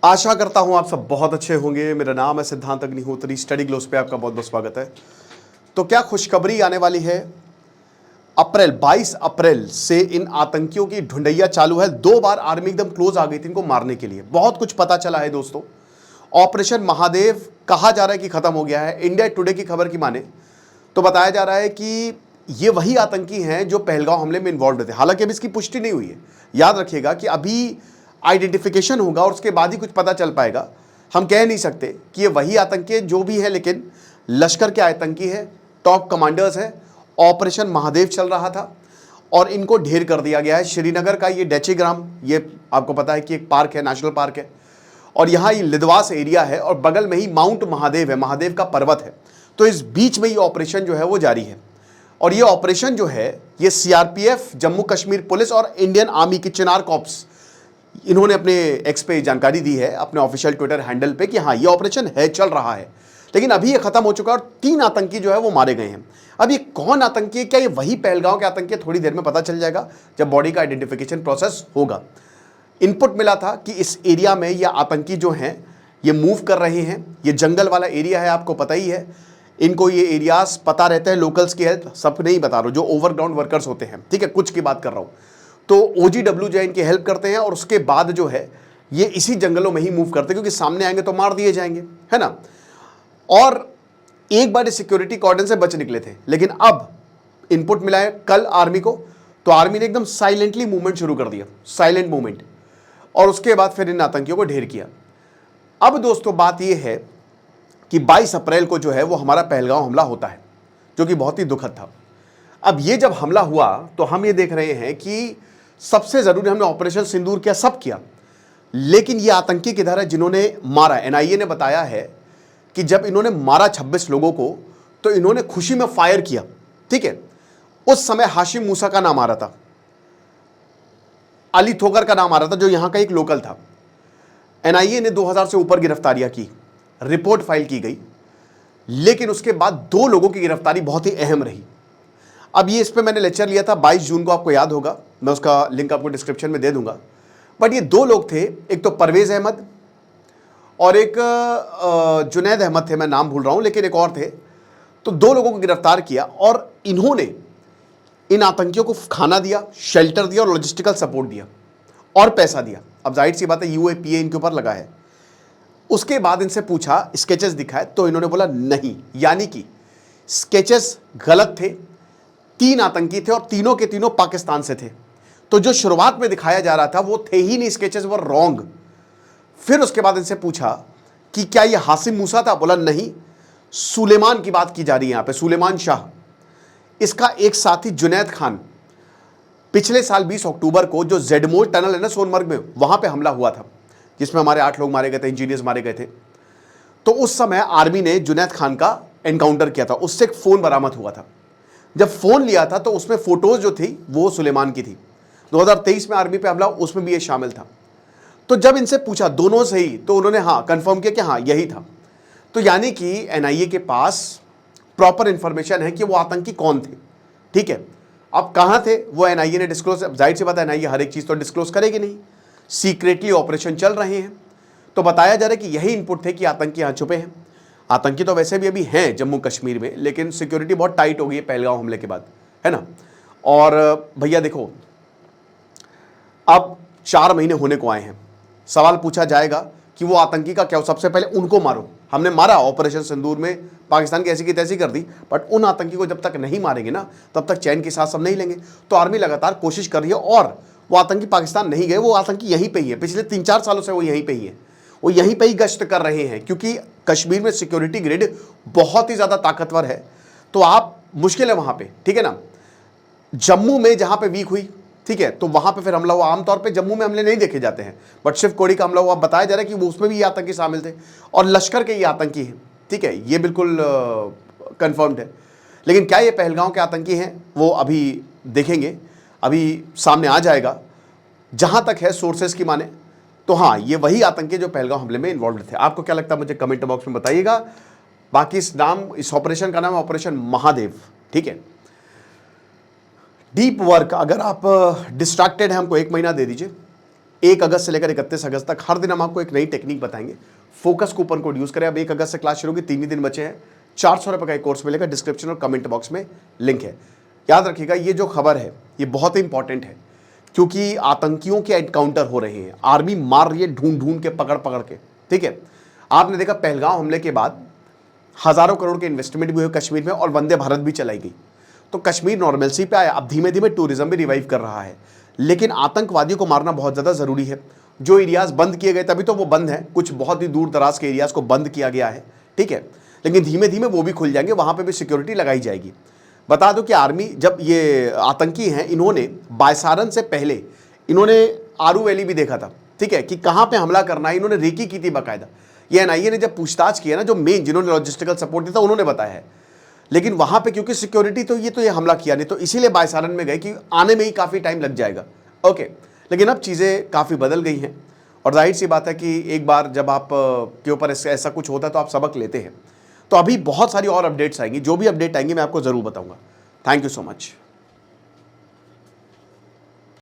आशा करता हूं आप सब बहुत अच्छे होंगे। मेरा नाम है सिद्धांत अग्निहोत्री। स्टडी ग्लोस पे आपका बहुत बहुत स्वागत है। तो क्या खुशखबरी आने वाली है। 22 अप्रैल से इन आतंकियों की ढूंढैया चालू है। 2 बार आर्मी एकदम क्लोज आ गई थी इनको मारने के लिए। बहुत कुछ पता चला है दोस्तों। ऑपरेशन महादेव कहा जा रहा है कि खत्म हो गया है। इंडिया टुडे की खबर की माने तो बताया जा रहा है कि ये वही आतंकी हैं जो पहलगांव हमले में इन्वॉल्व थे। हालांकि अभी इसकी पुष्टि नहीं हुई है। याद रखिएगा कि अभी आइडेंटिफिकेशन होगा और उसके बाद ही कुछ पता चल पाएगा। हम कह नहीं सकते कि ये वही आतंकी जो भी है, लेकिन लश्कर के आतंकी है, टॉप कमांडर्स हैं। ऑपरेशन महादेव चल रहा था और इनको ढेर कर दिया गया है। श्रीनगर का ये डेचीग्राम, ये आपको पता है कि एक पार्क है, नेशनल पार्क है, और यहाँ ये लिदवास एरिया है और बगल में ही माउंट महादेव है, महादेव का पर्वत है। तो इस बीच में ये ऑपरेशन जो है वो जारी है। और ये ऑपरेशन जो है ये सीआरपीएफ, जम्मू कश्मीर पुलिस और इंडियन आर्मी की चिनार कॉर्प्स, इन्होंने अपने एक्स पे जानकारी दी है, अपने ऑफिशियल ट्विटर हैंडल पे, कि हाँ ये ऑपरेशन है, चल रहा है। लेकिन अभी ये खत्म हो चुका है और 3 आतंकी जो है वो मारे गए हैं। अब ये कौन आतंकी है, क्या ये वही पहलगांव के आतंकी है, थोड़ी देर में पता चल जाएगा जब बॉडी का आइडेंटिफिकेशन प्रोसेस होगा। इनपुट मिला था कि इस एरिया में ये आतंकी जो हैं ये मूव कर रहे हैं। ये जंगल वाला एरिया है, आपको पता ही है। इनको ये एरियाज पता रहते हैं, लोकल्स की हेल्प, सब नहीं बता रहा हूँ, जो ओवरग्राउंड वर्कर्स होते हैं, ठीक है, कुछ की बात कर रहा हूँ। तो OGW जो इनकी हेल्प करते हैं और उसके बाद जो है ये इसी जंगलों में ही मूव करते हैं, क्योंकि सामने आएंगे तो मार दिए जाएंगे, है ना। और एक बार सिक्योरिटी कॉर्डन से बच निकले थे, लेकिन अब इनपुट मिला है कल आर्मी को, तो आर्मी ने एकदम साइलेंटली मूवमेंट शुरू कर दिया, साइलेंट मूवमेंट, और उसके बाद फिर इन आतंकियों को ढेर किया। अब दोस्तों बात यह है कि 22 अप्रैल को जो है वो हमारा पहलगांव हमला होता है, जो कि बहुत ही दुखद था। अब ये जब हमला हुआ तो हम ये देख रहे हैं कि सबसे जरूरी हमने ऑपरेशन सिंदूर किया, सब किया, लेकिन ये आतंकी किधर है जिन्होंने मारा। NIA ने बताया है कि जब इन्होंने मारा 26 लोगों को तो इन्होंने खुशी में फायर किया, ठीक है। उस समय हाशिम मूसा का नाम आ रहा था, अली थोकर का नाम आ रहा था, जो यहां का एक लोकल था। NIA ने 2000 से ऊपर गिरफ्तारियां की, रिपोर्ट फाइल की गई, लेकिन उसके बाद 2 लोगों की गिरफ्तारी बहुत ही अहम रही। अब ये इस पे मैंने लेक्चर लिया था 22 जून को, आपको याद होगा, मैं उसका लिंक आपको डिस्क्रिप्शन में दे दूंगा। बट ये 2 लोग थे, एक तो परवेज अहमद और एक जुनैद अहमद थे, मैं नाम भूल रहा हूं, लेकिन एक और थे। तो 2 लोगों को गिरफ्तार किया और इन्होंने इन आतंकियों को खाना दिया, शेल्टर दिया और लॉजिस्टिकल सपोर्ट दिया और पैसा दिया। अब जाहिर सी बात है UAPA इनके ऊपर लगा है। उसके बाद इनसे पूछा, स्केचेस दिखाए, तो इन्होंने बोला नहीं, यानी कि स्केचेस गलत थे। 3 आतंकी थे और तीनों के तीनों पाकिस्तान से थे। तो जो शुरुआत में दिखाया जा रहा था वो थे ही नहीं, स्केचेस वर रॉन्ग। फिर उसके बाद इनसे पूछा कि क्या ये हाशिम मूसा था, बोला नहीं, सुलेमान की बात की जा रही है यहां पे, सुलेमान शाह। इसका एक साथी जुनैद खान, पिछले साल 20 अक्टूबर को जो जेडमोर टनल है ना सोनमर्ग में, वहां पे हमला हुआ था, जिसमें हमारे 8 लोग मारे गए थे, इंजीनियर्स मारे गए थे। तो उस समय आर्मी ने जुनैद खान का एनकाउंटर किया था, उससे एक फोन बरामद हुआ था। जब फोन लिया था तो उसमें फोटोज जो थी वो सुलेमान की थी। 2023 में आर्मी पे हमला, उसमें भी ये शामिल था। तो जब इनसे पूछा दोनों से ही, तो उन्होंने हाँ कंफर्म किया कि हाँ यही था। तो यानी कि NIA के पास प्रॉपर इंफॉर्मेशन है कि वो आतंकी कौन थे, ठीक है। अब कहां थे वो NIA ने डिस्क्लोज, जाहिर सी बात है NIA हर एक चीज तो डिस्क्लोज करेगी नहीं, सीक्रेटली ऑपरेशन चल रहे हैं। तो बताया जा रहा है कि यही इनपुट थे कि आतंकी यहां छुपे हैं। आतंकी तो वैसे भी अभी हैं जम्मू कश्मीर में, लेकिन सिक्योरिटी बहुत टाइट हो गई है पहलगांव हमले के बाद, है ना। और भैया देखो, अब 4 महीने होने को आए हैं। सवाल पूछा जाएगा कि वो आतंकी का क्या हो, सबसे पहले उनको मारो। हमने मारा ऑपरेशन सिंदूर में, पाकिस्तान की ऐसी की तैसी कर दी, बट उन आतंकी को जब तक नहीं मारेंगे ना, तब तक चैन के साथ सब नहीं लेंगे। तो आर्मी लगातार कोशिश कर रही है, और वो आतंकी पाकिस्तान नहीं गए, वो आतंकी यहीं पे ही है। पिछले 3-4 सालों से वो यहीं पे ही है, वो यहीं पे ही गश्त कर रहे हैं, क्योंकि कश्मीर में सिक्योरिटी ग्रिड बहुत ही ज़्यादा ताकतवर है। तो आप मुश्किल है वहाँ पे, ठीक है ना। जम्मू में जहाँ पे वीक हुई, ठीक है, तो वहाँ पे फिर हमला हुआ। आमतौर पे जम्मू में हमले नहीं देखे जाते हैं, बट शिव कोड़ी का हमला हुआ। बताया जा रहा है कि वो उसमें भी ये आतंकी शामिल थे और लश्कर के ये आतंकी हैं, ठीक है, ये बिल्कुल कन्फर्म्ड है। लेकिन क्या ये पहलगांव के आतंकी हैं वो अभी देखेंगे, अभी सामने आ जाएगा। जहाँ तक है सोर्सेस की माने तो हाँ ये वही आतंकी जो पहलगांव हमले में इन्वॉल्व थे। आपको क्या लगता है मुझे कमेंट बॉक्स में बताइएगा। बाकी इस ऑपरेशन का नाम है ऑपरेशन महादेव, ठीक है। डीप वर्क, अगर आप डिस्ट्रैक्टेड हैं हमको 1 महीना दे दीजिए। 1 अगस्त से लेकर 31 अगस्त तक हर दिन हम आपको एक नई टेक्निक बताएंगे। फोकस कूपन कोड यूज करें। अब 1 अगस्त से क्लास शुरू होगी, 3 ही दिन बचे हैं। 400 रुपये का एक कोर्स मिलेगा, डिस्क्रिप्शन और कमेंट बॉक्स में लिंक है। याद रखिएगा, ये जो खबर है ये बहुत ही इंपॉर्टेंट है, क्योंकि आतंकियों के एनकाउंटर हो रहे हैं, आर्मी मार रही है ढूंढ ढूंढ के, पकड़ पकड़ के। ठीक है, आपने देखा पहलगांव हमले के बाद हजारों करोड़ के इन्वेस्टमेंट भी हुए कश्मीर में और वंदे भारत भी चलाई गई, तो कश्मीर नॉर्मलसी पे आया। अब धीमे धीमे टूरिज्म भी रिवाइव कर रहा है, लेकिन आतंकवादियों को मारना बहुत ज़्यादा ज़रूरी है। जो एरियाज बंद किए गए, तभी तो वो बंद हैं, कुछ बहुत ही दूर दराज के एरियाज को बंद किया गया है। ठीक है, लेकिन धीमे धीमे वो भी खुल जाएंगे, वहाँ पर भी सिक्योरिटी लगाई जाएगी। बता दो कि आर्मी, जब ये आतंकी हैं, इन्होंने बायसारन से पहले इन्होंने आरू वैली भी देखा था। ठीक है, कि कहाँ पे हमला करना है, इन्होंने रेकी की थी बाकायदा। ये एनआईए ने जब पूछताछ किया ना, जो मेन जिन्होंने लॉजिस्टिकल सपोर्ट दिया था उन्होंने बताया है। लेकिन वहाँ पे क्योंकि सिक्योरिटी, तो ये हमला किया नहीं, तो इसीलिए बायसारन में गए कि आने में ही काफ़ी टाइम लग जाएगा। ओके, लेकिन अब चीज़ें काफ़ी बदल गई हैं, और जाहिर सी बात है कि एक बार जब आप के ऊपर ऐसा कुछ होता है तो आप सबक लेते हैं। तो अभी बहुत सारी और अपडेट्स आएंगी, जो भी अपडेट आएंगी मैं आपको ज़रूर बताऊँगा। Thank you so much.